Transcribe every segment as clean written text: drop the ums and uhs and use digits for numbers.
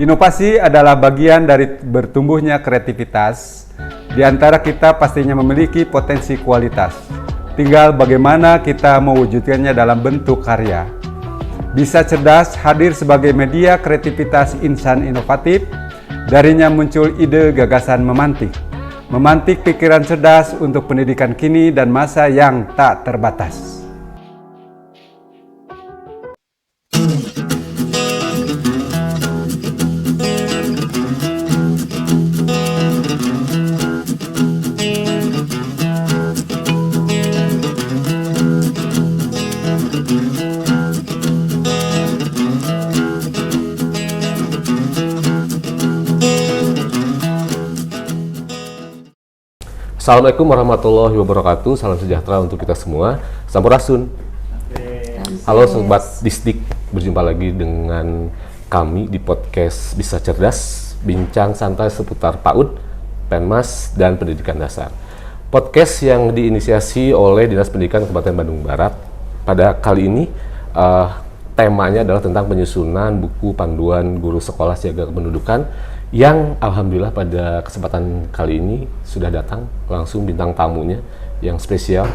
Inovasi adalah bagian dari bertumbuhnya kreativitas. Di antara kita pastinya memiliki potensi kualitas. Tinggal bagaimana kita mewujudkannya dalam bentuk karya. Bisa Cerdas hadir sebagai media kreativitas insan inovatif. Darinya muncul ide gagasan memantik. Memantik pikiran cerdas untuk pendidikan kini dan masa yang tak terbatas. Assalamualaikum warahmatullahi wabarakatuh. Salam sejahtera untuk kita semua. Sampurasun. Halo Sobat Disdik, berjumpa lagi dengan kami di podcast Bisa Cerdas, bincang santai seputar PAUD, Penmas, dan pendidikan dasar. Podcast yang diinisiasi oleh Dinas Pendidikan Kabupaten Bandung Barat. Pada kali ini temanya adalah tentang penyusunan buku panduan guru sekolah siaga kependudukan, yang alhamdulillah pada kesempatan kali ini sudah datang langsung bintang tamunya yang spesial.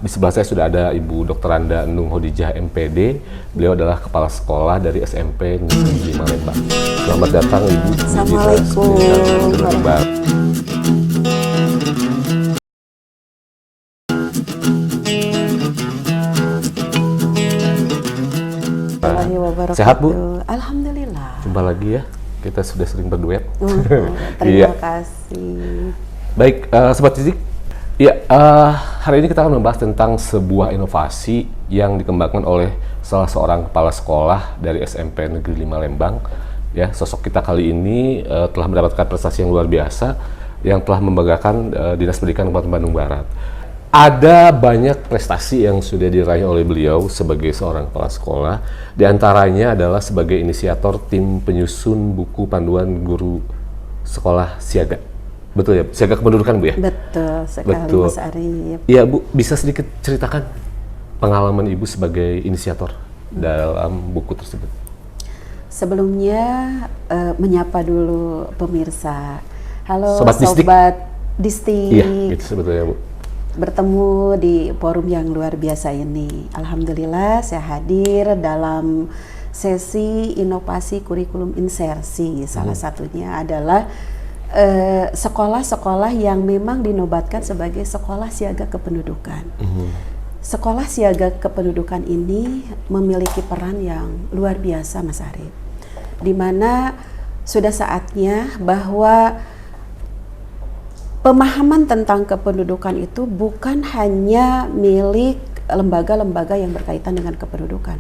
Di sebelah saya sudah ada Ibu Dr. Anda Nung Hodijah MPD. Beliau adalah kepala sekolah dari SMP Negeri 5 Lembang. Selamat datang Ibu. Assalamualaikum. Sehat Bu? Alhamdulillah. Jumpa lagi ya. Kita sudah sering berduet. Terima kasih. Baik, Sobat Disdik. Ya, hari ini kita akan membahas tentang sebuah inovasi yang dikembangkan oleh salah seorang kepala sekolah dari SMP Negeri 5 Lembang. Ya, sosok kita kali ini telah mendapatkan prestasi yang luar biasa yang telah membanggakan Dinas Pendidikan Kabupaten Bandung Barat. Ada banyak prestasi yang sudah diraih oleh beliau sebagai seorang kepala sekolah. Di antaranya adalah sebagai inisiator tim penyusun buku panduan guru sekolah siaga. Betul ya? Siaga kependudukan Bu ya? Betul sekali Mas Arif. Iya Bu, bisa sedikit ceritakan pengalaman Ibu sebagai inisiator dalam buku tersebut? Sebelumnya menyapa dulu pemirsa. Halo Sobat Disdik. Iya, gitu sebetulnya Bu. Bertemu di forum yang luar biasa ini. Alhamdulillah saya hadir dalam sesi inovasi kurikulum insersi. Salah satunya adalah sekolah-sekolah yang memang dinobatkan sebagai sekolah siaga kependudukan. Sekolah siaga kependudukan ini memiliki peran yang luar biasa Mas Arif, di mana sudah saatnya bahwa pemahaman tentang kependudukan itu bukan hanya milik lembaga-lembaga yang berkaitan dengan kependudukan,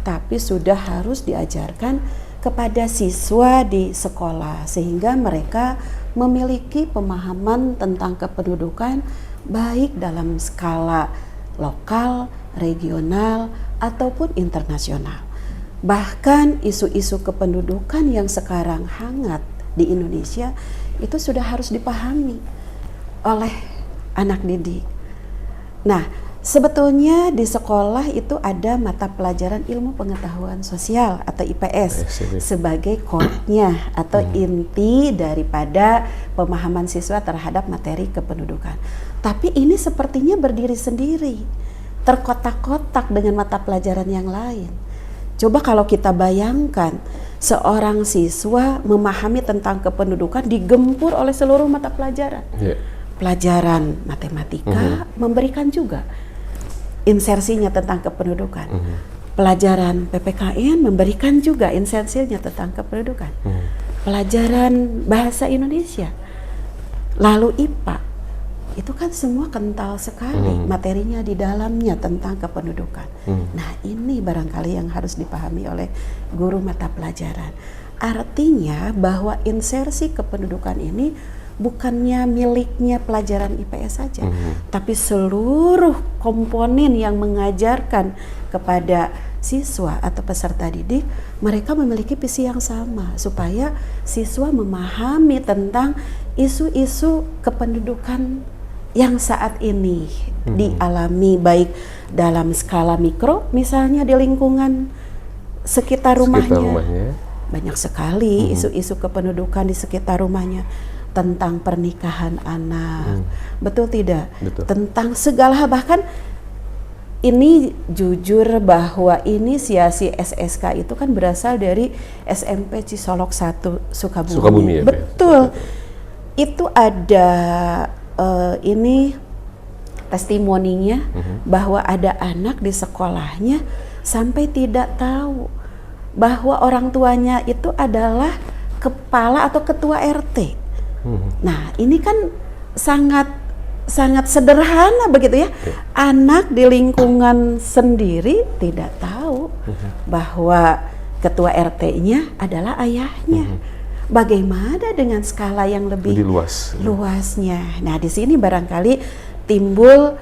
tapi sudah harus diajarkan kepada siswa di sekolah sehingga mereka memiliki pemahaman tentang kependudukan baik dalam skala lokal, regional, ataupun internasional. Bahkan isu-isu kependudukan yang sekarang hangat di Indonesia itu sudah harus dipahami oleh anak didik. Nah, sebetulnya di sekolah itu ada mata pelajaran ilmu pengetahuan sosial atau IPS sebagai core-nya atau inti daripada pemahaman siswa terhadap materi kependudukan. Tapi ini sepertinya berdiri sendiri, terkotak-kotak dengan mata pelajaran yang lain. Coba kalau kita bayangkan seorang siswa memahami tentang kependudukan digempur oleh seluruh mata pelajaran. Pelajaran matematika memberikan juga insersinya tentang kependudukan. Pelajaran PPKN memberikan juga insersinya tentang kependudukan. Pelajaran bahasa Indonesia, lalu IPA, itu kan semua kental sekali materinya di dalamnya tentang kependudukan. Nah, ini barangkali yang harus dipahami oleh guru mata pelajaran. Artinya bahwa insersi kependudukan ini bukannya miliknya pelajaran IPS saja, tapi seluruh komponen yang mengajarkan kepada siswa atau peserta didik, mereka memiliki visi yang sama supaya siswa memahami tentang isu-isu kependudukan yang saat ini dialami baik dalam skala mikro, misalnya di lingkungan sekitar rumahnya. banyak sekali isu-isu kependudukan di sekitar rumahnya, tentang pernikahan anak, betul tidak? Betul. Tentang segala hal, bahkan ini jujur bahwa inisiasi SSK itu kan berasal dari SMP Cisolok 1 Sukabumi. Sukabumi ya, betul. Itu ada ini testimoninya bahwa ada anak di sekolahnya sampai tidak tahu bahwa orang tuanya itu adalah kepala atau ketua RT. Nah, ini kan sangat sederhana begitu ya. Anak di lingkungan sendiri tidak tahu bahwa ketua RT-nya adalah ayahnya. Bagaimana dengan skala yang lebih luasnya? Nah, di sini barangkali timbul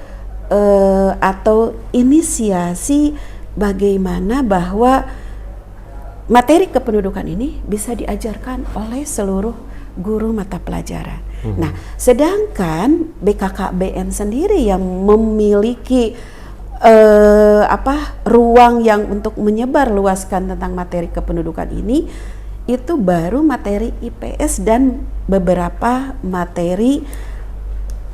atau inisiasi bagaimana bahwa materi kependudukan ini bisa diajarkan oleh seluruh guru mata pelajaran. Nah, sedangkan BKKBN sendiri yang memiliki ruang yang untuk menyebar luaskan tentang materi kependudukan ini, itu baru materi IPS dan beberapa materi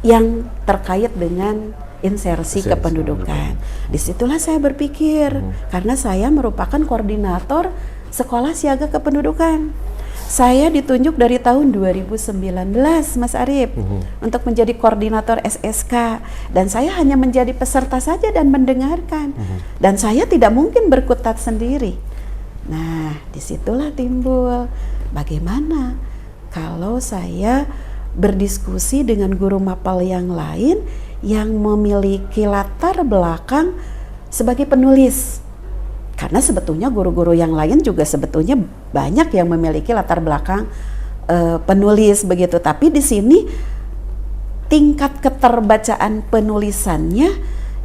yang terkait dengan insersi kependudukan. Disitulah saya berpikir, karena saya merupakan koordinator Sekolah Siaga Kependudukan. Saya ditunjuk dari tahun 2019, Mas Arif, untuk menjadi koordinator SSK, dan saya hanya menjadi peserta saja dan mendengarkan, dan saya tidak mungkin berkutat sendiri. Nah, disitulah timbul bagaimana kalau saya berdiskusi dengan guru mapel yang lain yang memiliki latar belakang sebagai penulis. Karena sebetulnya guru-guru yang lain juga sebetulnya banyak yang memiliki latar belakang penulis begitu. Tapi di sini tingkat keterbacaan penulisannya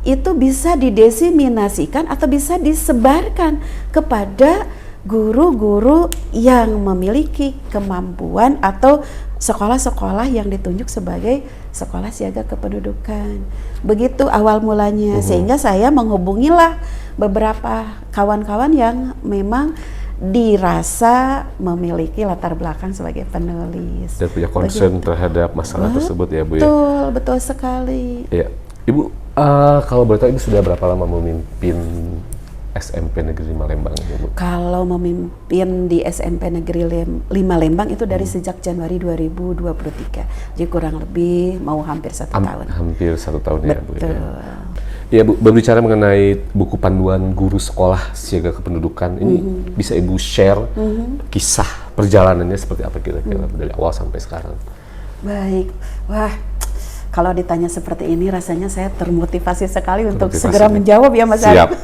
itu bisa didiseminasikan atau bisa disebarkan kepada guru-guru yang memiliki kemampuan atau sekolah-sekolah yang ditunjuk sebagai sekolah siaga kependudukan. Begitu awal mulanya, sehingga saya menghubungilah beberapa kawan-kawan yang memang dirasa memiliki latar belakang sebagai penulis. Dan punya concern terhadap masalah tersebut ya Bu ya? Betul, betul sekali. Ya, Ibu, kalau boleh tahu Ibu sudah berapa lama memimpin SMP Negeri 5 Lembang ya Bu? Kalau memimpin di SMP Negeri 5 Lembang itu dari sejak Januari 2023. Jadi kurang lebih mau hampir 1 tahun. Hampir 1 tahun ya Bu ya. Betul. Ya Bu, berbicara mengenai buku panduan guru sekolah siaga kependudukan ini bisa Ibu share kisah perjalanannya seperti apa kira-kira dari awal sampai sekarang? Baik, wah kalau ditanya seperti ini rasanya saya termotivasi sekali untuk segera menjawab ya Mas Arif.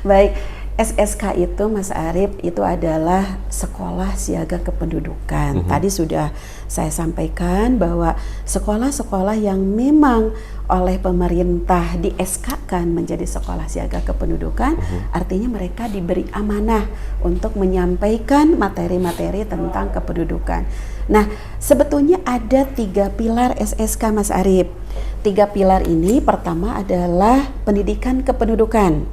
Baik, SSK itu Mas Arif itu adalah sekolah siaga kependudukan. Tadi sudah saya sampaikan bahwa sekolah-sekolah yang memang oleh pemerintah di SK-kan menjadi sekolah siaga kependudukan, artinya mereka diberi amanah untuk menyampaikan materi-materi tentang kependudukan. Nah, sebetulnya ada 3 pilar SSK Mas Arif. 3 pilar ini pertama adalah pendidikan kependudukan,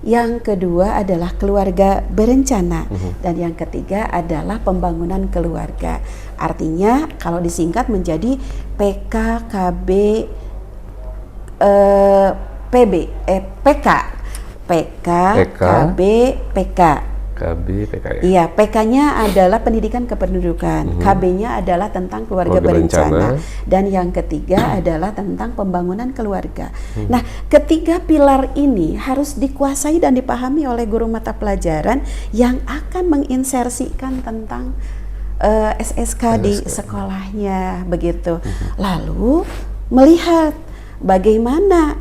yang kedua adalah keluarga berencana, dan yang ketiga adalah pembangunan keluarga. Artinya kalau disingkat menjadi PK, KB, PK. Iya, PK-nya adalah pendidikan kependudukan, KB-nya adalah tentang keluarga berencana, dan yang ketiga adalah tentang pembangunan keluarga. Nah, ketiga pilar ini harus dikuasai dan dipahami oleh guru mata pelajaran yang akan menginsersikan tentang SSK di sekolahnya, begitu. Lalu melihat bagaimana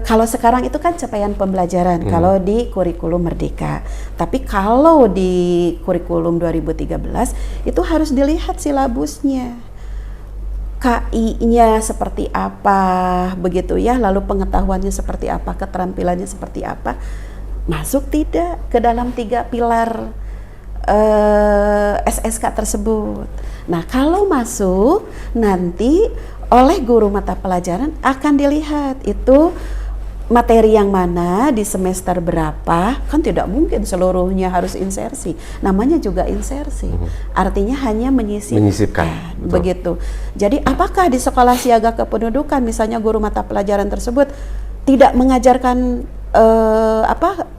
kalau sekarang itu kan capaian pembelajaran kalau di kurikulum Merdeka. Tapi kalau di kurikulum 2013 itu harus dilihat silabusnya. KI-nya seperti apa, begitu ya, lalu pengetahuannya seperti apa, keterampilannya seperti apa, masuk tidak ke dalam 3 pilar SSK tersebut. Nah, kalau masuk nanti oleh guru mata pelajaran akan dilihat itu materi yang mana di semester berapa, kan tidak mungkin seluruhnya harus insersi. Namanya juga insersi. Artinya hanya menyisipkan. Betul. Begitu. Jadi apakah di sekolah siaga kependudukan misalnya guru mata pelajaran tersebut tidak mengajarkan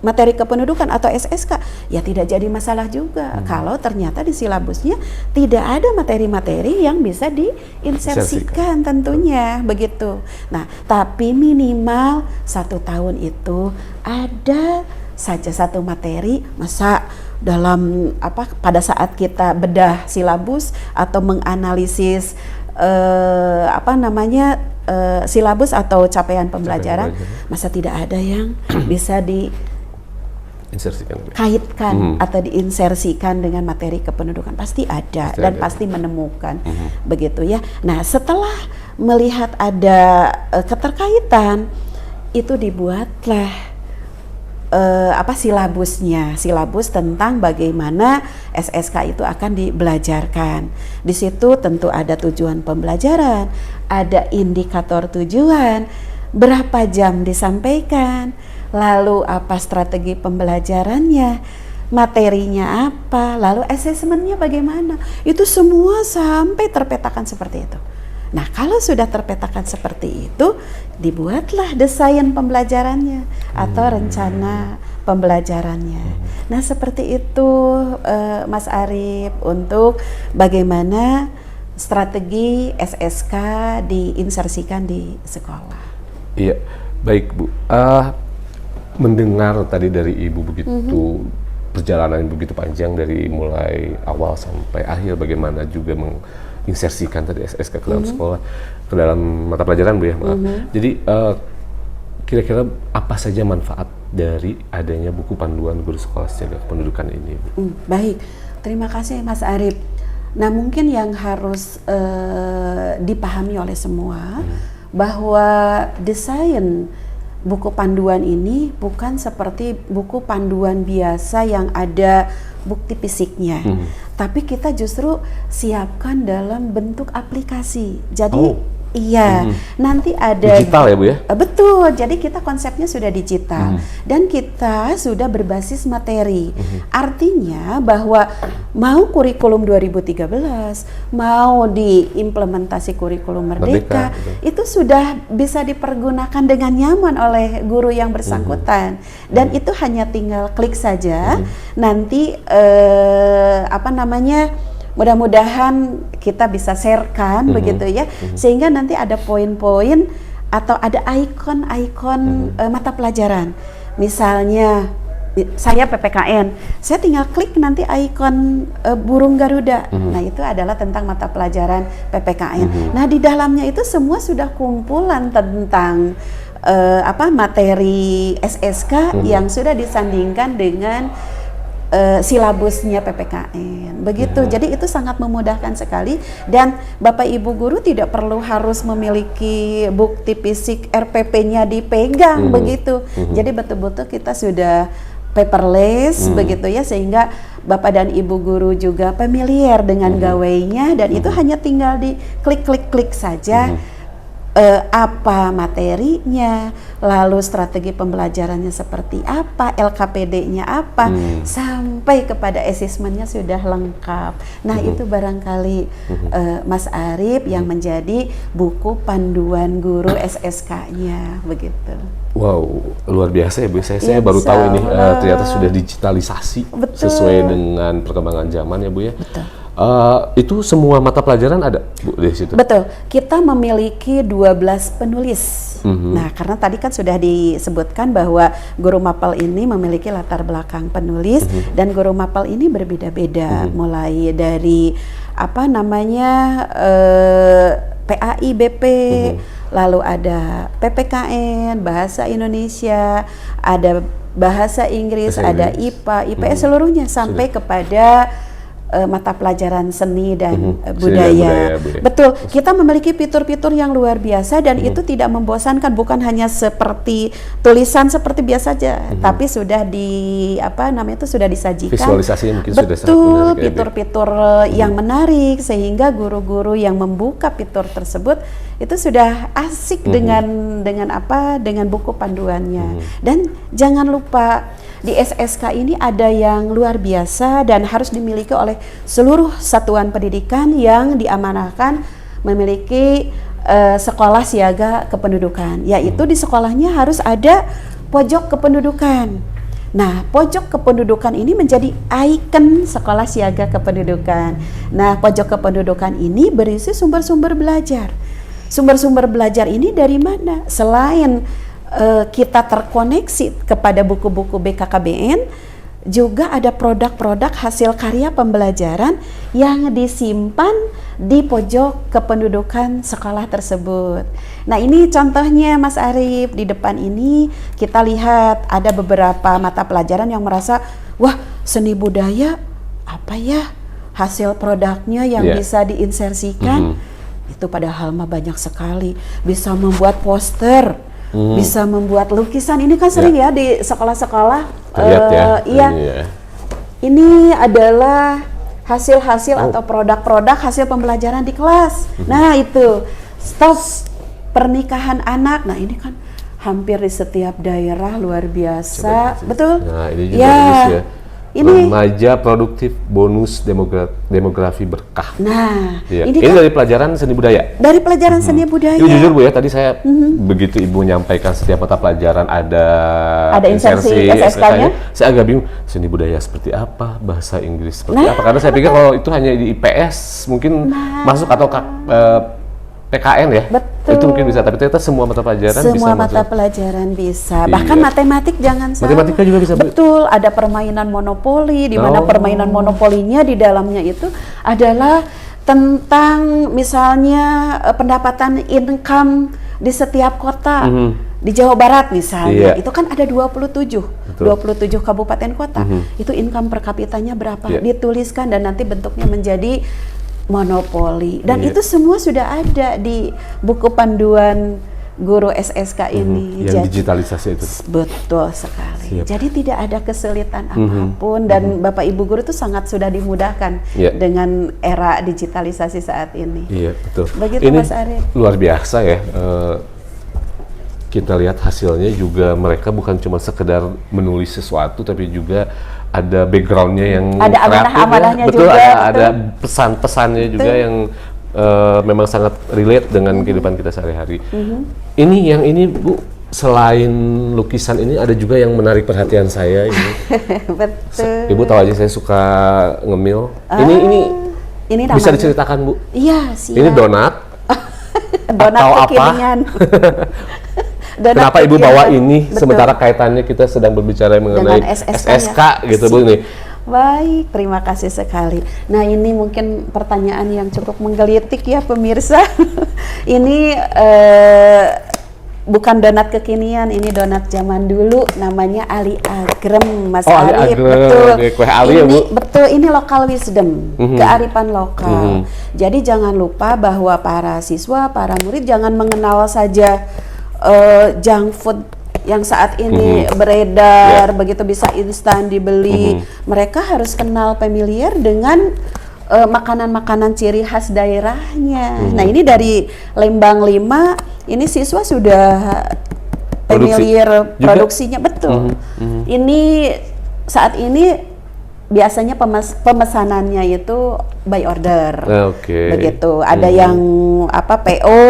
materi kependudukan atau SSK, ya tidak jadi masalah juga kalau ternyata di silabusnya tidak ada materi-materi yang bisa diinsersikan tentunya begitu. Nah, tapi minimal 1 tahun itu ada saja satu materi, masa dalam pada saat kita bedah silabus atau menganalisis silabus atau capaian pembelajaran, masa tidak ada yang bisa dikaitkan atau diinsersikan dengan materi kependudukan? Pasti ada dan pasti menemukan begitu ya. Nah, setelah melihat ada keterkaitan, itu dibuatlah silabus tentang bagaimana SSK itu akan dibelajarkan. Di situ tentu ada tujuan pembelajaran, ada indikator tujuan, berapa jam disampaikan, lalu apa strategi pembelajarannya, materinya apa, lalu asesmennya bagaimana. Itu semua sampai terpetakan seperti itu. Nah, kalau sudah terpetakan seperti itu, dibuatlah desain pembelajarannya atau rencana pembelajarannya. Nah, seperti itu Mas Arif, untuk bagaimana strategi SSK diinsersikan di sekolah. Iya, baik Bu. Mendengar tadi dari Ibu begitu perjalanan yang begitu panjang dari mulai awal sampai akhir, bagaimana juga insersikan tadi SSK ke dalam sekolah, ke dalam mata pelajaran Bu ya, maaf. Jadi kira-kira apa saja manfaat dari adanya buku panduan guru sekolah siaga kependudukan ini, Bu? Baik, terima kasih Mas Arif. Nah, mungkin yang harus dipahami oleh semua bahwa desain buku panduan ini bukan seperti buku panduan biasa yang ada bukti fisiknya, tapi kita justru siapkan dalam bentuk aplikasi. Jadi nanti ada digital ya Bu ya? Betul, jadi kita konsepnya sudah digital dan kita sudah berbasis materi. Artinya bahwa mau kurikulum 2013, mau diimplementasi kurikulum Merdeka, itu sudah bisa dipergunakan dengan nyaman oleh guru yang bersangkutan. Dan itu hanya tinggal klik saja. Nanti mudah-mudahan kita bisa sharekan begitu ya, sehingga nanti ada poin-poin atau ada ikon-ikon mata pelajaran. Misalnya saya PPKN, saya tinggal klik nanti ikon burung Garuda. Nah, itu adalah tentang mata pelajaran PPKN. Nah, di dalamnya itu semua sudah kumpulan tentang materi SSK yang sudah disandingkan dengan silabusnya PPKN begitu. Jadi itu sangat memudahkan sekali, dan Bapak Ibu guru tidak perlu harus memiliki bukti fisik RPP-nya dipegang begitu. Jadi betul-betul kita sudah paperless begitu ya, sehingga Bapak dan Ibu guru juga familiar dengan gawainya, dan itu hanya tinggal di klik saja. Apa materinya, lalu strategi pembelajarannya seperti apa, LKPD-nya apa, sampai kepada asesmennya sudah lengkap. Nah, itu barangkali Mas Arif yang menjadi buku panduan guru SSK-nya begitu. Wow, luar biasa ya Bu. Saya baru tahu ini ternyata sudah digitalisasi. Betul. Sesuai dengan perkembangan zaman ya Bu ya. Betul. Itu semua mata pelajaran ada Bu di situ? Betul, kita memiliki 12 penulis. Nah, karena tadi kan sudah disebutkan bahwa guru mapel ini memiliki latar belakang penulis, dan guru mapel ini berbeda-beda, mulai dari PAI, BP, lalu ada PPKN, Bahasa Indonesia, ada Bahasa Inggris, ada IPA, IPS, seluruhnya sampai kepada mata pelajaran seni dan Seni dan budaya. budaya. Betul, kita memiliki fitur-fitur yang luar biasa dan itu tidak membosankan, bukan hanya seperti tulisan seperti biasa aja, tapi sudah sudah disajikan. Visualisasinya mungkin sudah sangat Betul, menarik ya, Bu. fitur-fitur yang menarik sehingga guru-guru yang membuka fitur tersebut itu sudah asik dengan buku panduannya. Dan jangan lupa di SSK ini ada yang luar biasa dan harus dimiliki oleh seluruh satuan pendidikan yang diamanahkan memiliki sekolah siaga kependudukan, yaitu di sekolahnya harus ada pojok kependudukan. Nah, pojok kependudukan ini menjadi ikon sekolah siaga kependudukan. Nah, pojok kependudukan ini berisi sumber-sumber belajar. Sumber-sumber belajar ini dari mana? Selain kita terkoneksi kepada buku-buku BKKBN, juga ada produk-produk hasil karya pembelajaran yang disimpan di pojok kependudukan sekolah tersebut. Nah, ini contohnya Mas Arief, di depan ini kita lihat ada beberapa mata pelajaran yang merasa, wah, seni budaya apa ya hasil produknya yang bisa diinsersikan. Itu padahal mah banyak sekali, bisa membuat poster, bisa membuat lukisan. Ini kan sering ya di sekolah-sekolah. Lihat ya. Iya. Ini adalah hasil-hasil atau produk-produk hasil pembelajaran di kelas. Nah, itu stop pernikahan anak. Nah, ini kan hampir di setiap daerah, luar biasa. Betul? Nah, ini juga bagus ya. Ini remaja produktif bonus demografi berkah. Nah, ini kan dari pelajaran seni budaya. Dari pelajaran seni budaya. Ini jujur Bu ya, tadi saya begitu Ibu menyampaikan setiap mata pelajaran ada insersi SSK-nya. Saya agak bingung, seni budaya seperti apa, bahasa Inggris seperti apa. Karena saya pikir kalau itu hanya di IPS mungkin masuk atau PKN ya. Betul. Itu mungkin bisa, tapi ternyata semua mata pelajaran bisa. Semua mata pelajaran bisa. Bahkan matematik jangan salah. Matematika juga bisa. Betul, ada permainan monopoli di mana permainan monopolinya di dalamnya itu adalah tentang misalnya pendapatan income di setiap kota. Di Jawa Barat misalnya, itu kan ada 27 kabupaten kota. Itu income per kapitanya berapa? Dituliskan dan nanti bentuknya menjadi monopoli. Dan itu semua sudah ada di buku panduan guru SSK ini. Yang digitalisasi itu. Betul sekali. Siap. Jadi tidak ada kesulitan apapun dan Bapak Ibu guru itu sangat sudah dimudahkan dengan era digitalisasi saat ini. Iya, betul. Begitu ini Mas Arief. Luar biasa ya. Kita lihat hasilnya juga mereka bukan cuma sekedar menulis sesuatu, tapi juga ada backgroundnya yang ada kreatif amanah-amanahnya betul, juga. ada pesan-pesannya juga yang memang sangat relate dengan kehidupan kita sehari-hari. Ini Bu, selain lukisan ini ada juga yang menarik perhatian saya ini. Betul. Ibu tahu aja saya suka ngemil. Ini bisa diceritakan Bu? Iya, siap. Ini donat. Donat atau kekinian. Kenapa Ibu bawa ini? Betul. Sementara kaitannya kita sedang berbicara mengenai SSK gitu Bu nih. Baik, terima kasih sekali. Nah, ini mungkin pertanyaan yang cukup menggelitik ya pemirsa. Ini bukan donat kekinian, ini donat zaman dulu, namanya Ali Agrem, Mas Arief. Betul. Kue Ali ya, Bu? Betul, ini local wisdom, kearifan lokal. Jadi jangan lupa bahwa para siswa, para murid jangan mengenal saja junk food yang saat ini beredar, begitu bisa instan dibeli. Mereka harus kenal familiar dengan makanan-makanan ciri khas daerahnya. Nah, ini dari Lembang 5, ini siswa sudah familiar produksinya, betul. Ini saat ini biasanya pemesanannya itu by order. Begitu. Ada yang PO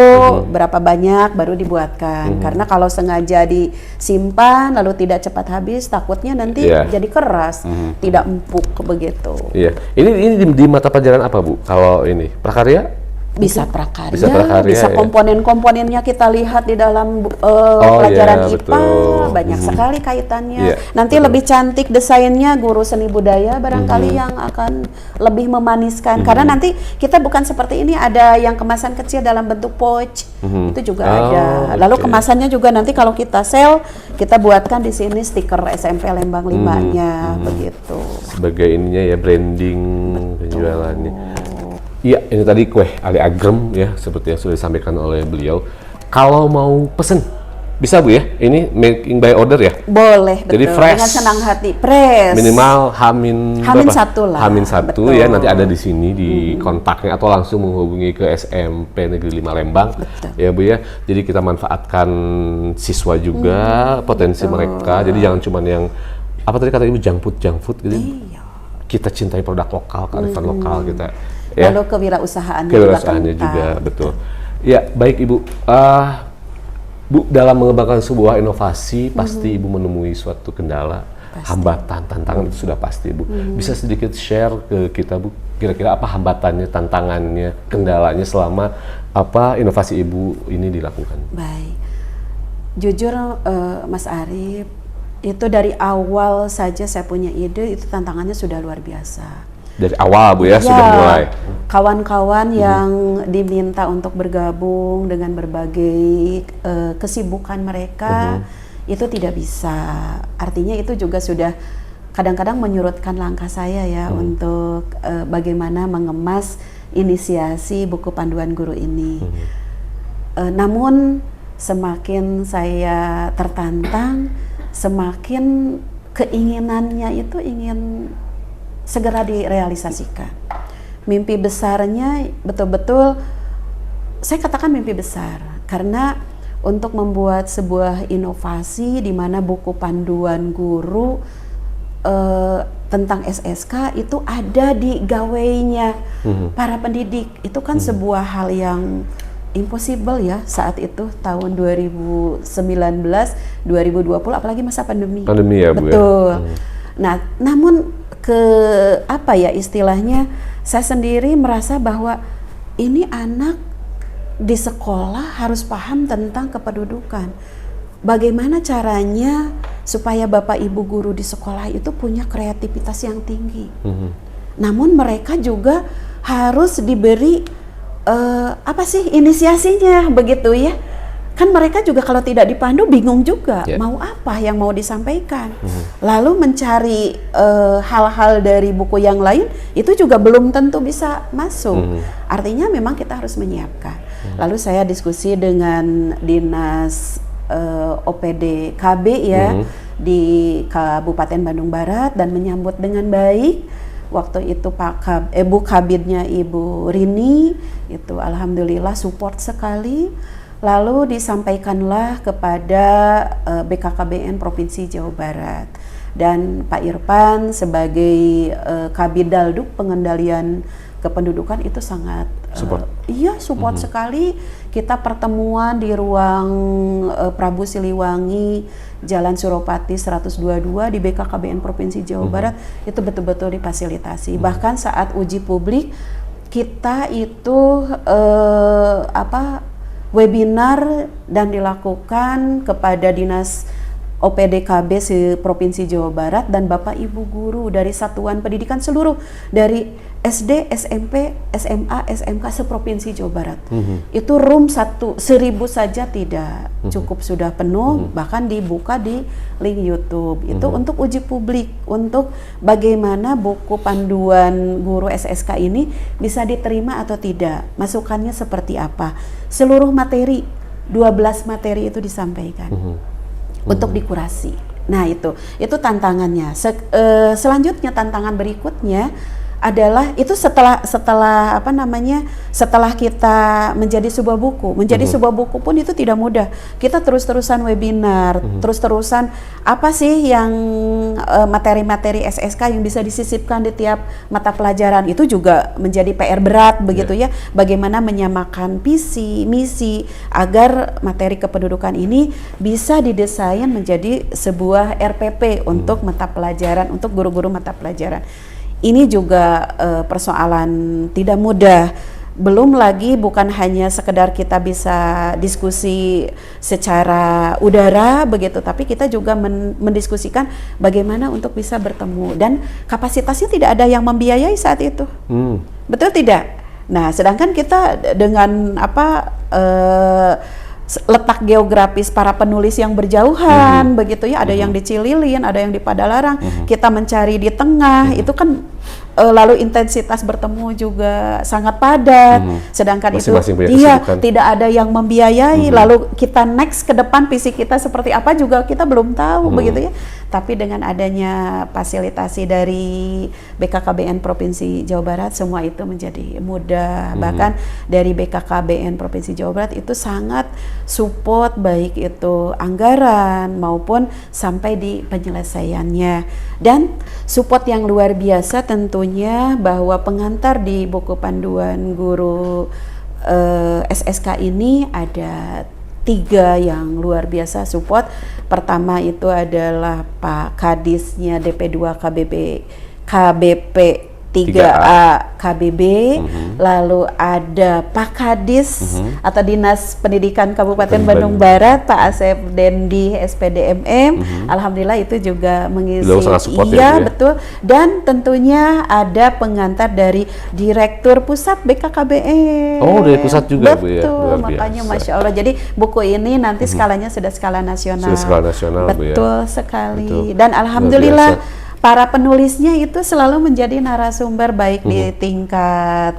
berapa banyak baru dibuatkan. Karena kalau sengaja disimpan lalu tidak cepat habis, takutnya nanti jadi keras, tidak empuk begitu. Iya. Ini di mata pelajaran apa Bu? Kalau ini prakarya? Bisa prakarya, Bisa prakarya, bisa ya. komponen-komponennya kita lihat di dalam Oh, pelajaran iya, IPA, betul. banyak sekali kaitannya. Iya, Nanti betul. lebih cantik desainnya guru seni budaya barangkali yang akan lebih memaniskan. Karena nanti kita bukan seperti ini, ada yang kemasan kecil dalam bentuk pouch, itu juga Oh, ada. Lalu oke. kemasannya juga nanti kalau kita sell, kita buatkan di sini stiker SMP Lembang 5-nya, begitu. Sebagai ininya ya, branding penjualannya. Iya, ini tadi kue Ali Agrem ya, seperti yang sudah disampaikan oleh beliau. Kalau mau pesen, bisa Bu ya? Ini making by order ya? Boleh, betul. Jadi fresh. Dengan senang hati, fresh. Minimal Hamin Hamin berapa? satu lah, Hamin 1 betul. ya, nanti ada di sini di kontaknya atau langsung menghubungi ke SMP Negeri 5 Lembang. Betul. Ya Bu ya. Jadi kita manfaatkan siswa juga, potensi mereka. Jadi jangan cuman yang apa tadi kata Ibu junk food gitu. Iya. Kita cintai produk lokal, kearifan lokal kita. Ya. Lalu kewirausahaannya Kewirausahaannya penting. juga betul. Ya baik Ibu. Bu dalam mengembangkan sebuah inovasi pasti Ibu menemui suatu kendala, hambatan, tantangan itu sudah pasti Bu. Bisa sedikit share ke kita Bu, kira-kira apa hambatannya, tantangannya, kendalanya selama apa inovasi Ibu ini dilakukan? Baik. Jujur Mas Arif, itu dari awal saja saya punya ide, itu tantangannya sudah luar biasa. Dari awal Bu ya, sudah mulai. Kawan-kawan yang diminta untuk bergabung dengan berbagai kesibukan mereka itu tidak bisa. Artinya itu juga sudah kadang-kadang menyurutkan langkah saya ya untuk bagaimana mengemas inisiasi buku panduan guru ini. Namun semakin saya tertantang, semakin keinginannya itu ingin segera direalisasikan. Mimpi besarnya betul-betul, saya katakan mimpi besar, karena untuk membuat sebuah inovasi di mana buku panduan guru tentang SSK itu ada di gawainya para pendidik, itu kan sebuah hal yang impossible ya saat itu tahun 2019, 2020, apalagi masa pandemi. Pandemi ya Bu. Betul. Ya? Nah, namun apa ya istilahnya, saya sendiri merasa bahwa ini anak di sekolah harus paham tentang kependudukan. Bagaimana caranya supaya Bapak Ibu guru di sekolah itu punya kreativitas yang tinggi. Namun mereka juga harus diberi apa sih inisiasinya begitu ya. Kan mereka juga kalau tidak dipandu bingung juga mau apa yang mau disampaikan. Lalu mencari hal-hal dari buku yang lain itu juga belum tentu bisa masuk. Artinya memang kita harus menyiapkan. Lalu saya diskusi dengan Dinas OPD KB ya di Kabupaten Bandung Barat dan menyambut dengan baik. Waktu itu Bu Kabidnya Ibu Rini itu alhamdulillah support sekali. Lalu disampaikanlah kepada BKKBN Provinsi Jawa Barat dan Pak Irfan sebagai Kabid Dalduk pengendalian kependudukan itu sangat support sekali. Kita pertemuan di ruang Prabu Siliwangi Jalan Suropati 122 di BKKBN Provinsi Jawa Barat itu betul-betul difasilitasi. Bahkan saat uji publik kita itu webinar dan dilakukan kepada Dinas OPDKB Provinsi Jawa Barat dan Bapak Ibu guru dari satuan pendidikan seluruh dari SD, SMP, SMA, SMK seprovinsi Jawa Barat. Itu room 1.000 saja tidak cukup, sudah penuh, bahkan dibuka di link YouTube. Itu untuk uji publik, untuk bagaimana buku panduan guru SSK ini bisa diterima atau tidak, masukannya seperti apa. Seluruh materi, 12 materi itu disampaikan untuk dikurasi. Nah itu tantangannya. Selanjutnya tantangan berikutnya adalah itu setelah kita menjadi sebuah buku pun itu tidak mudah. Kita terus-terusan webinar, terus-terusan apa sih yang materi-materi SSK yang bisa disisipkan di tiap mata pelajaran, itu juga menjadi PR berat begitu ya. Bagaimana menyamakan visi, misi agar materi kependudukan ini bisa didesain menjadi sebuah RPP untuk mata pelajaran, untuk guru-guru mata pelajaran. Ini juga persoalan tidak mudah. Belum lagi bukan hanya sekedar kita bisa diskusi secara udara begitu, tapi kita juga mendiskusikan bagaimana untuk bisa bertemu, dan kapasitasnya tidak ada yang membiayai saat itu. Betul tidak? Nah, sedangkan kita dengan letak geografis para penulis yang berjauhan begitu ya, ada yang di Cililin, ada yang di Padalarang, kita mencari di tengah, itu kan lalu intensitas bertemu juga sangat padat, sedangkan Masing-masing itu tidak ada yang membiayai, lalu kita next ke depan visi kita seperti apa juga kita belum tahu begitu ya. Tapi dengan adanya fasilitasi dari BKKBN Provinsi Jawa Barat, semua itu menjadi mudah. Bahkan dari BKKBN Provinsi Jawa Barat itu sangat support, baik itu anggaran maupun sampai di penyelesaiannya. Dan support yang luar biasa tentunya bahwa pengantar di buku panduan guru SSK ini ada 3 yang luar biasa support. Pertama itu adalah Pak Kadisnya DP2 KBP 3A KBB, lalu ada Pak Kadis atau Dinas Pendidikan Kabupaten Bandung Barat, Pak Asep Dendi SPDMM. Alhamdulillah itu juga mengisi. Iya, betul. Dan tentunya ada pengantar dari Direktur Pusat BKKBN. Oh, dari pusat juga, Bu, ya. Betul, makanya Masya Allah. Jadi buku ini nanti skalanya sudah skala nasional. Sudah skala nasional, Bu, ya. Betul sekali. Betul. Dan alhamdulillah para penulisnya itu selalu menjadi narasumber baik di tingkat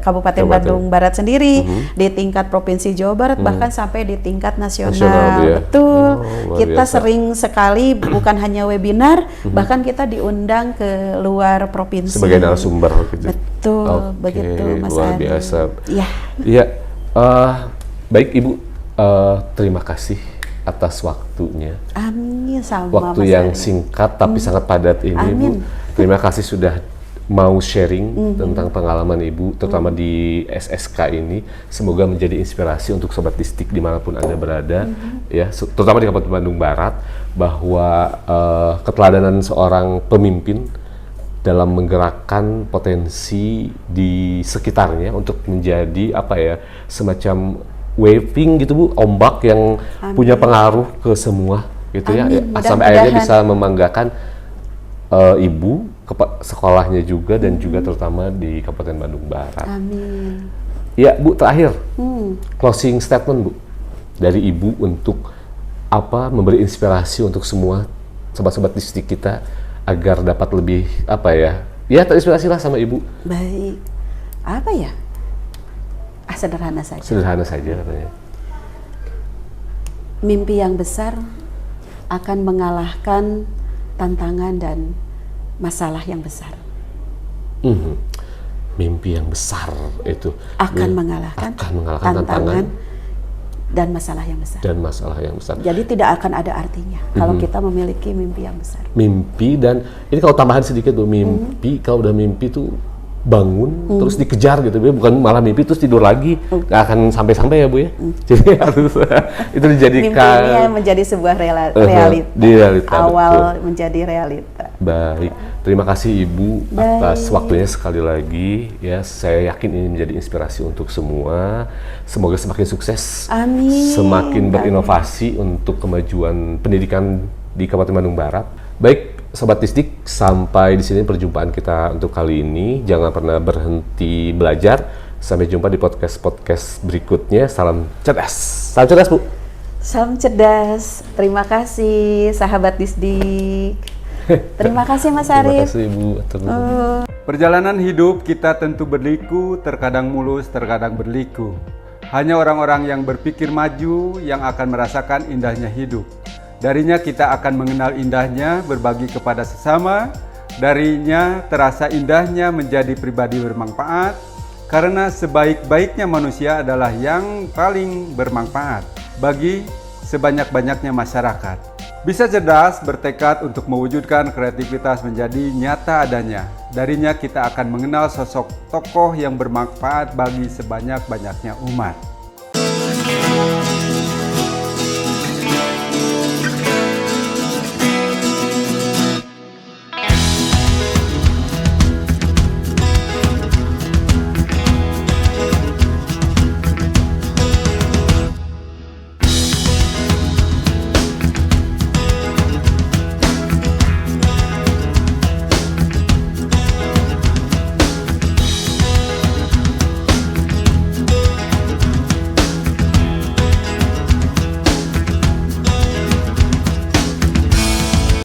Kabupaten Bandung Barat sendiri, di tingkat Provinsi Jawa Barat, bahkan sampai di tingkat nasional. Ya? Betul. Kita sering sekali bukan hanya webinar, bahkan kita diundang ke luar provinsi. Sebagai narasumber gitu. Betul, begitu Mas luar Adi. biasa. Iya. Iya. Baik Ibu, terima kasih atas waktunya. Amin, sama Waktu Mas yang Ari. singkat tapi sangat padat ini, Amin. Bu. Terima kasih sudah mau sharing tentang pengalaman Ibu, terutama di SSK ini. Semoga menjadi inspirasi untuk Sobat Disdik dimanapun Anda berada, ya, terutama di Kabupaten Bandung Barat, bahwa keteladanan seorang pemimpin dalam menggerakkan potensi di sekitarnya untuk menjadi semacam waving gitu, Bu, ombak yang punya pengaruh ke semua gitu. Amin. Ya, sampai akhirnya bisa membanggakan Ibu, sekolahnya juga, dan juga terutama di Kabupaten Bandung Barat. Amin. Ya, Bu, terakhir closing statement, Bu, dari Ibu untuk memberi inspirasi untuk semua sobat-sobat Disdik kita agar dapat lebih terinspirasilah sama Ibu. Baik. Apa ya? Sederhana saja. Sederhana saja katanya. Mimpi yang besar akan mengalahkan tantangan dan masalah yang besar. Mimpi yang besar itu Akan mengalahkan tantangan dan masalah yang besar. Jadi tidak akan ada artinya kalau kita memiliki mimpi yang besar. Mimpi, dan ini kalau tambahan sedikit, Bu, mimpi, kalau udah mimpi tuh bangun terus dikejar gitu, Bu, bukan malah mimpi terus tidur lagi, nggak akan sampai-sampai ya, Bu, ya. Jadi harus itu dijadikan mimpinya menjadi sebuah realita. Awal betul. Menjadi realita. Baik, terima kasih Ibu atas waktunya sekali lagi, ya. Saya yakin ini menjadi inspirasi untuk semua. Semoga semakin sukses, amin, semakin berinovasi untuk kemajuan pendidikan di Kabupaten Bandung Barat. Baik, Sobat Disdik, sampai di sini perjumpaan kita untuk kali ini. Jangan pernah berhenti belajar. Sampai jumpa di podcast berikutnya. Salam cerdas. Salam cerdas, Bu. Salam cerdas. Terima kasih, sahabat Disdik. Terima kasih, Mas Arif. Terima kasih, Bu. Perjalanan hidup kita tentu berliku, terkadang mulus, terkadang berliku. Hanya orang-orang yang berpikir maju yang akan merasakan indahnya hidup. Darinya kita akan mengenal indahnya berbagi kepada sesama. Darinya terasa indahnya menjadi pribadi bermanfaat. Karena sebaik-baiknya manusia adalah yang paling bermanfaat bagi sebanyak-banyaknya masyarakat. Bisa cerdas bertekad untuk mewujudkan kreativitas menjadi nyata adanya. Darinya kita akan mengenal sosok tokoh yang bermanfaat bagi sebanyak-banyaknya umat.